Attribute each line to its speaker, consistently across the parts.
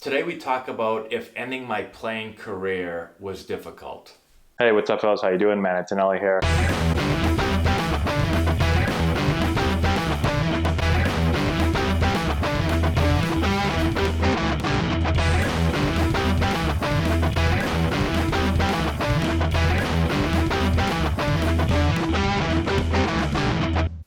Speaker 1: Today we talk about if ending my playing career was difficult.
Speaker 2: Hey, what's up, fellas? How you doing, man? Antonelli here.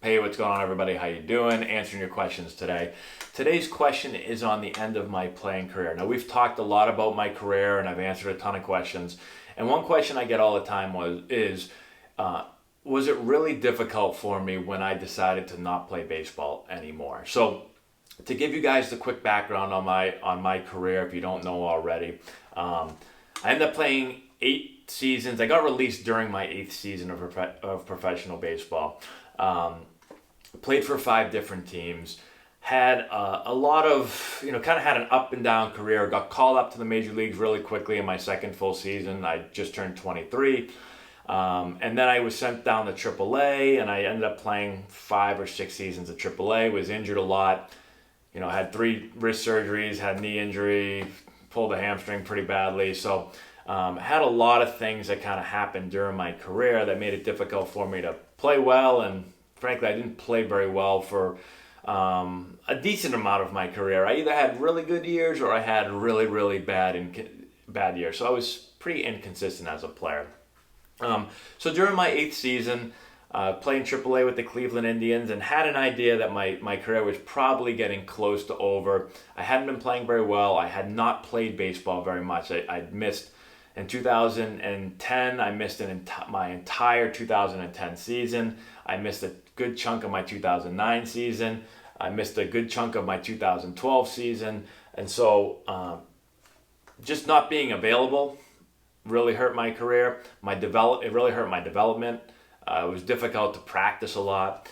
Speaker 1: Hey, what's going on, everybody? How you doing? Answering your questions today. Today's question is on the end of my playing career. Now, we've talked a lot about my career, and I've answered a ton of questions. And one question I get all the time was it really difficult for me when I decided to not play baseball anymore? So, to give you guys the quick background on my career, if you don't know already, I ended up playing 8 seasons. I got released during my 8th season of professional baseball. Played for 5 different teams, had a lot of, kind of had an up and down career. Got called up to the major leagues really quickly in my second full season. I just turned 23. And then I was sent down to AAA, and I ended up playing 5 or 6 seasons of AAA. Was injured a lot. Had 3 wrist surgeries, had knee injury, pulled a hamstring pretty badly. So had a lot of things that kind of happened during my career that made it difficult for me to play well, and frankly, I didn't play very well for a decent amount of my career. I either had really good years or I had really, really bad years. So I was pretty inconsistent as a player. So during my 8th season, playing AAA with the Cleveland Indians, and had an idea that my career was probably getting close to over. I hadn't been playing very well. I had not played baseball very much. I'd missed in 2010. I missed my entire 2010 season. I missed a good chunk of my 2009 season. I missed a good chunk of my 2012 season. And so just not being available really hurt my career. It really hurt my development. It was difficult to practice a lot.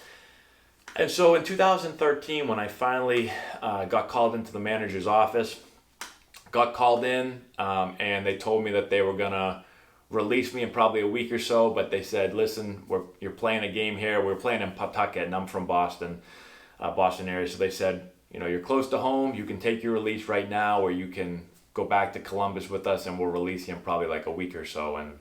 Speaker 1: And so in 2013, when I finally got called into the manager's office, got called in, and they told me that they were going to release me in probably a week or so, but they said, listen, you're playing a game here. We're playing in Pawtucket, and I'm from Boston area. So they said, you're close to home. You can take your release right now, or you can go back to Columbus with us, and we'll release you in probably like a week or so. And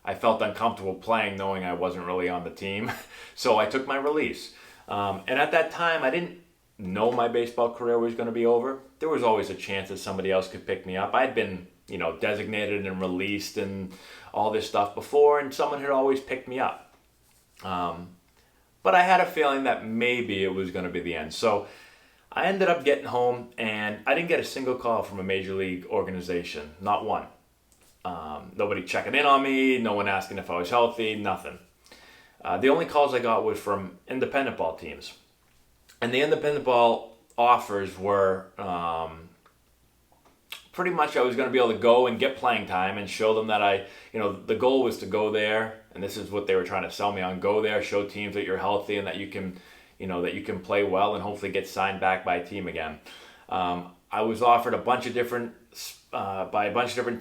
Speaker 1: I felt uncomfortable playing knowing I wasn't really on the team. So I took my release. And at that time, I didn't know my baseball career was going to be over. There was always a chance that somebody else could pick me up. I'd been, designated and released and all this stuff before, and someone had always picked me up. But I had a feeling that maybe it was going to be the end. So I ended up getting home, and I didn't get a single call from a major league organization, not one. Nobody checking in on me, no one asking if I was healthy, nothing. The only calls I got was from independent ball teams. And the independent ball offers were pretty much I was going to be able to go and get playing time and show them that the goal was to go there, and this is what they were trying to sell me on: go there, show teams that you're healthy and that you can, that you can play well and hopefully get signed back by a team again. I was offered by a bunch of different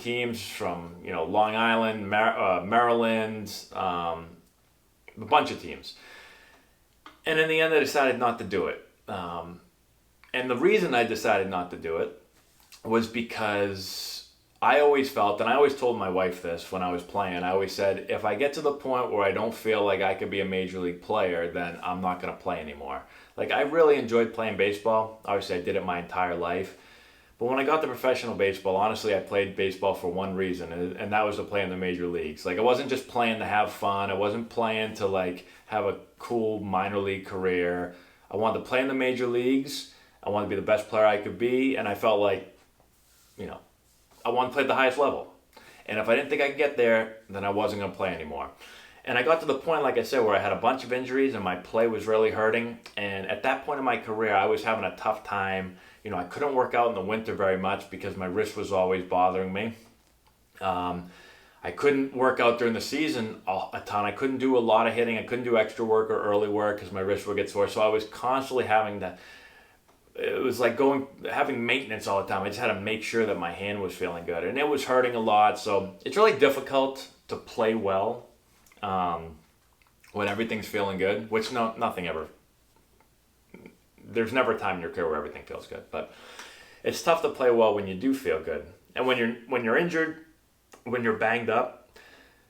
Speaker 1: teams from Long Island, Maryland, a bunch of teams. And in the end, I decided not to do it. And the reason I decided not to do it was because I always felt, and I always told my wife this when I was playing, I always said, if I get to the point where I don't feel like I could be a major league player, then I'm not going to play anymore. Like, I really enjoyed playing baseball. Obviously, I did it my entire life. But when I got to professional baseball, honestly, I played baseball for one reason, and that was to play in the major leagues. Like, I wasn't just playing to have fun. I wasn't playing to, have a cool minor league career. I wanted to play in the major leagues. I wanted to be the best player I could be, and I felt like, I wanted to play at the highest level. And if I didn't think I could get there, then I wasn't going to play anymore. And I got to the point, like I said, where I had a bunch of injuries and my play was really hurting. And at that point in my career, I was having a tough time. I couldn't work out in the winter very much because my wrist was always bothering me. I couldn't work out during the season a ton. I couldn't do a lot of hitting. I couldn't do extra work or early work because my wrist would get sore. So I was constantly having to, it was like having maintenance all the time. I just had to make sure that my hand was feeling good. And it was hurting a lot. So it's really difficult to play well when everything's feeling good, which nothing ever, there's never a time in your career where everything feels good. But it's tough to play well when you do feel good. And when you're injured, when you're banged up,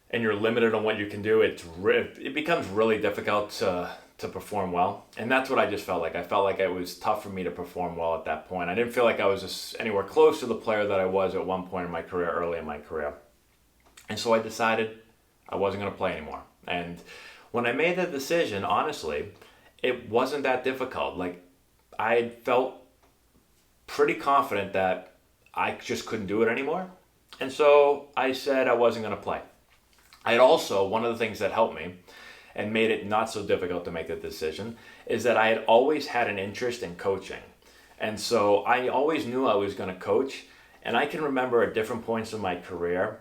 Speaker 1: and you're limited on what you can do, it becomes really difficult to perform well. And that's what I just felt like. I felt like it was tough for me to perform well at that point. I didn't feel like I was just anywhere close to the player that I was at one point in my career, early in my career. And so I decided I wasn't going to play anymore. And when I made that decision, honestly, it wasn't that difficult. Like, I felt pretty confident that I just couldn't do it anymore. And so I said I wasn't going to play. I had also, one of the things that helped me and made it not so difficult to make the decision is that I had always had an interest in coaching. And so I always knew I was going to coach. And I can remember at different points in my career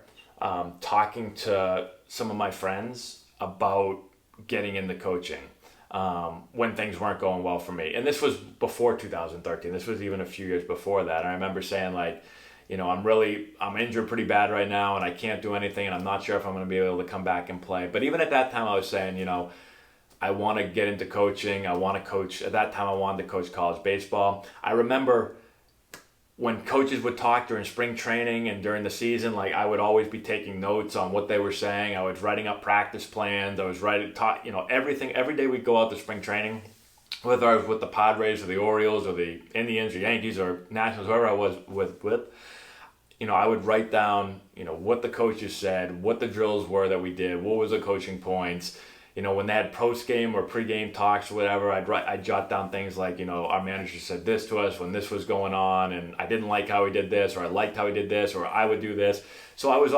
Speaker 1: talking to some of my friends about getting into coaching when things weren't going well for me. And this was before 2013. This was even a few years before that. And I remember saying, like, you know, I'm injured pretty bad right now and I can't do anything and I'm not sure if I'm going to be able to come back and play. But even at that time I was saying, you know, I want to get into coaching. I want to coach. At that time I wanted to coach college baseball. I remember when coaches would talk during spring training and during the season, like, I would always be taking notes on what they were saying. I was writing up practice plans. I was everything. Every day we'd go out to spring training, whether I was with the Padres or the Orioles or the Indians or Yankees or Nationals, whoever I was with. You know, I would write down, you know, what the coaches said, what the drills were that we did, what was the coaching points. You know, when they had post-game or pre-game talks or whatever, I'd jot down things like, you know, our manager said this to us when this was going on, and I didn't like how he did this, or I liked how he did this, or I would do this. So I was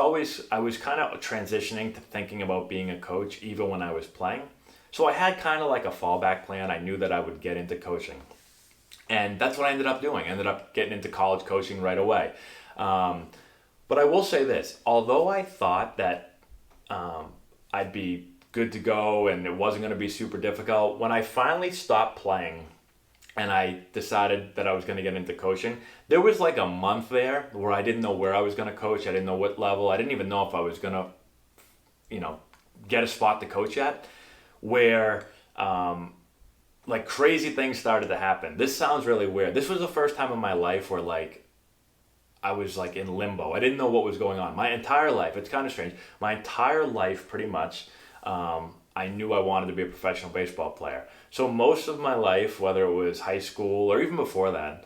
Speaker 1: kind of transitioning to thinking about being a coach even when I was playing. So I had kind of like a fallback plan. I knew that I would get into coaching. And that's what I ended up doing. I ended up getting into college coaching right away. But I will say this, although I thought that I'd be good to go and it wasn't going to be super difficult, when I finally stopped playing and I decided that I was going to get into coaching, there was like a month there where I didn't know where I was going to coach. I didn't know what level. I didn't even know if I was going to, you know, get a spot to coach at, where like crazy things started to happen. This sounds really weird. This was the first time in my life where, like, I was like in limbo. I didn't know what was going on. My entire life, it's kind of strange. My entire life, pretty much, I knew I wanted to be a professional baseball player. So most of my life, whether it was high school or even before that,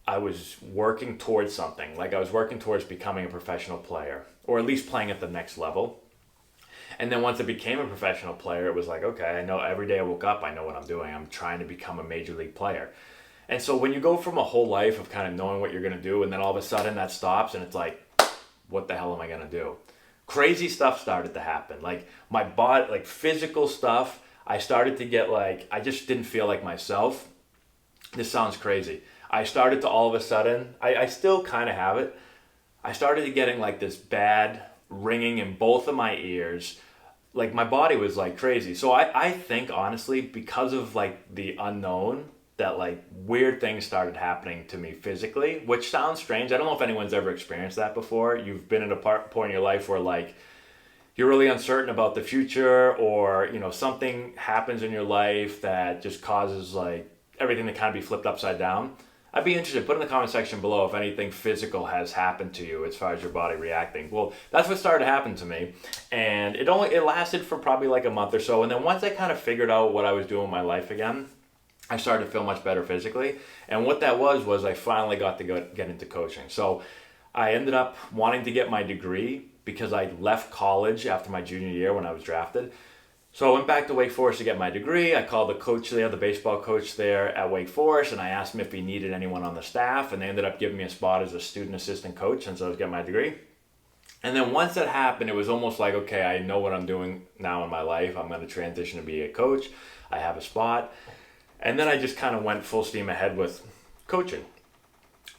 Speaker 1: I was working towards something. Like, I was working towards becoming a professional player, or at least playing at the next level. And then once I became a professional player, it was like, okay, I know every day I woke up, I know what I'm doing. I'm trying to become a major league player. And so when you go from a whole life of kind of knowing what you're going to do, and then all of a sudden that stops and it's like, what the hell am I going to do? Crazy stuff started to happen. Like, my body, like physical stuff, I started to get like, I just didn't feel like myself. This sounds crazy. I started to all of a sudden, I still kind of have it. I started getting like this bad ringing in both of my ears. Like, my body was like crazy. So I think honestly, because of like the unknown, that like weird things started happening to me physically, which sounds strange. I don't know if anyone's ever experienced that before. You've been at a point in your life where like you're really uncertain about the future, or, you know, something happens in your life that just causes like everything to kind of be flipped upside down. I'd be interested. Put in the comment section below if anything physical has happened to you as far as your body reacting. Well, that's what started to happen to me, and it lasted for probably like a month or so. And then once I kind of figured out what I was doing in my life again, I started to feel much better physically. And what that was I finally got to get into coaching. So I ended up wanting to get my degree because I left college after my junior year when I was drafted. So I went back to Wake Forest to get my degree. I called the coach there, the baseball coach there at Wake Forest, and I asked him if he needed anyone on the staff, and they ended up giving me a spot as a student assistant coach since I was getting my degree. And then once that happened, it was almost like, okay, I know what I'm doing now in my life. I'm going to transition to be a coach. I have a spot. And then I just kind of went full steam ahead with coaching,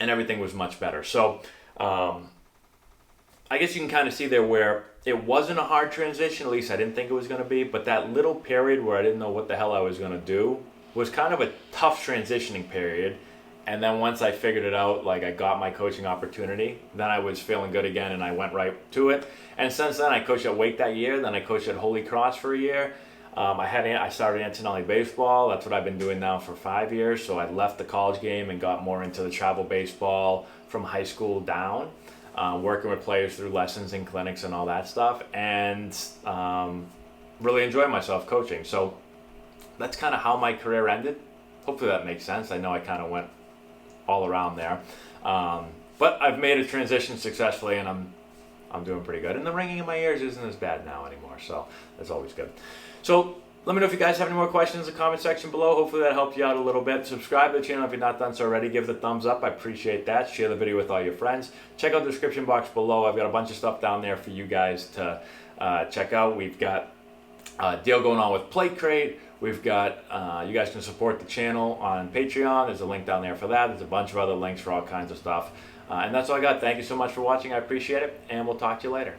Speaker 1: and everything was much better. So I guess you can kind of see there where it wasn't a hard transition, at least I didn't think it was going to be, but that little period where I didn't know what the hell I was going to do was kind of a tough transitioning period. And then once I figured it out, like I got my coaching opportunity, then I was feeling good again and I went right to it. And since then I coached at Wake that year, then I coached at Holy Cross for a year. I started Antonelli baseball. That's what I've been doing now for 5 years. So I left the college game and got more into the travel baseball from high school down, working with players through lessons and clinics and all that stuff, and really enjoy myself coaching. So that's kind of how my career ended. Hopefully that makes sense. I know I kind of went all around there, but I've made a transition successfully, and I'm doing pretty good. And the ringing in my ears isn't as bad now anymore, so that's always good. So let me know if you guys have any more questions in the comment section below. Hopefully that helped you out a little bit. Subscribe to the channel if you're not done so already. Give it a thumbs up. I appreciate that. Share the video with all your friends. Check out the description box below. I've got a bunch of stuff down there for you guys to check out. We've got a deal going on with Plate Crate. We've got, you guys can support the channel on Patreon. There's a link down there for that. There's a bunch of other links for all kinds of stuff. And that's all I got. Thank you so much for watching. I appreciate it, and we'll talk to you later.